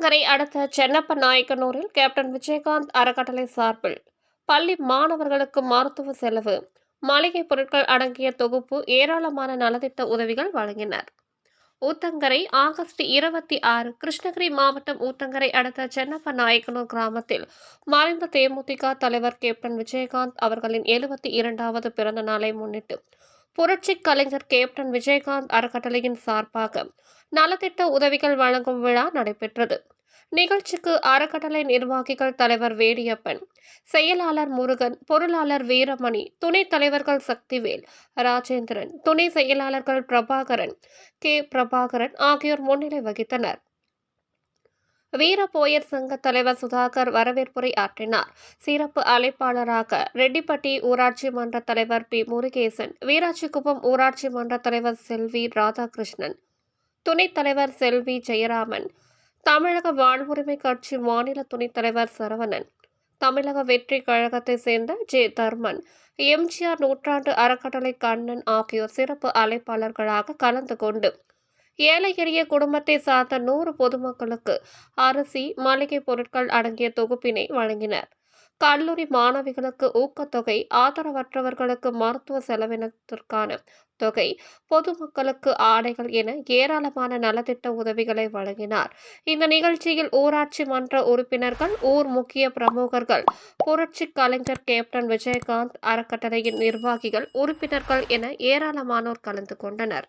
ஊத்தங்கரை அடுத்த சென்னப்ப நாயக்கனூரில் கேப்டன் விஜயகாந்த் அறக்கட்டளை சார்பில் பள்ளி மாணவர்களுக்கு மருத்துவ செலவு மளிகை பொருட்கள் அடங்கிய தொகுப்பு ஏராளமான நலத்திட்ட உதவிகள் வழங்கினர். ஊத்தங்கரை ஆகஸ்ட் 26 கிருஷ்ணகிரி மாவட்டம் ஊத்தங்கரை அடுத்த சென்னப்ப நாயக்கனூர் கிராமத்தில் மறைந்த தேமுதிக தலைவர் கேப்டன் விஜயகாந்த் அவர்களின் 72வது பிறந்த நாளை முன்னிட்டு புரட்சி கலைஞர் கேப்டன் விஜயகாந்த் அறக்கட்டளையின் சார்பாக நலத்திட்ட உதவிகள் வழங்கும் விழா நடைபெற்றது. நிகழ்ச்சிக்கு அறக்கட்டளை நிர்வாகிகள் தலைவர் வேடியப்பன், செயலாளர் முருகன், பொருளாளர் வீரமணி, துணைத் தலைவர்கள் சக்திவேல், ராஜேந்திரன், துணை செயலாளர்கள் பிரபாகரன், கே பிரபாகரன் ஆகியோர் முன்னிலை வகித்தனர். வீரபோயர் சங்க தலைவர் சுதாகர் வரவேற்புரை ஆற்றினார். சிறப்பு அழைப்பாளராக ரெட்டிப்பட்டி ஊராட்சி மன்ற தலைவர் பி முருகேசன், வீராட்சிக்குப்பம் ஊராட்சி மன்ற தலைவர் செல்வி ராதாகிருஷ்ணன், துணைத் தலைவர் செல்வி ஜெயராமன், தமிழக வாழ்வுரிமை கட்சி மாநில துணைத் தலைவர் சரவணன், தமிழக வெற்றி கழகத்தை சேர்ந்த ஜே தர்மன், எம்ஜிஆர் நூற்றாண்டு அறக்கட்டளை கண்ணன் ஆகியோர் சிறப்பு அழைப்பாளர்களாக கலந்து கொண்டு ஏழை எளிய குடும்பத்தை சார்ந்த 100 பொதுமக்களுக்கு அரிசி, மளிகை பொருட்கள் அடங்கிய தொகுப்பினை வழங்கினர். கல்லூரி மாணவிகளுக்கு ஊக்கத்தொகை, ஆதரவற்றவர்களுக்கு மருத்துவ செலவினத்திற்கான தொகை, பொதுமக்களுக்கு ஆடைகள் என ஏராளமான நலத்திட்ட உதவிகளை வழங்கினார். இந்த நிகழ்ச்சியில் ஊராட்சி மன்ற உறுப்பினர்கள், ஊர் முக்கிய பிரமுகர்கள், புரட்சி கலைஞர் கேப்டன் விஜயகாந்த் அறக்கட்டளையின் நிர்வாகிகள், உறுப்பினர்கள் என ஏராளமானோர் கலந்து கொண்டனர்.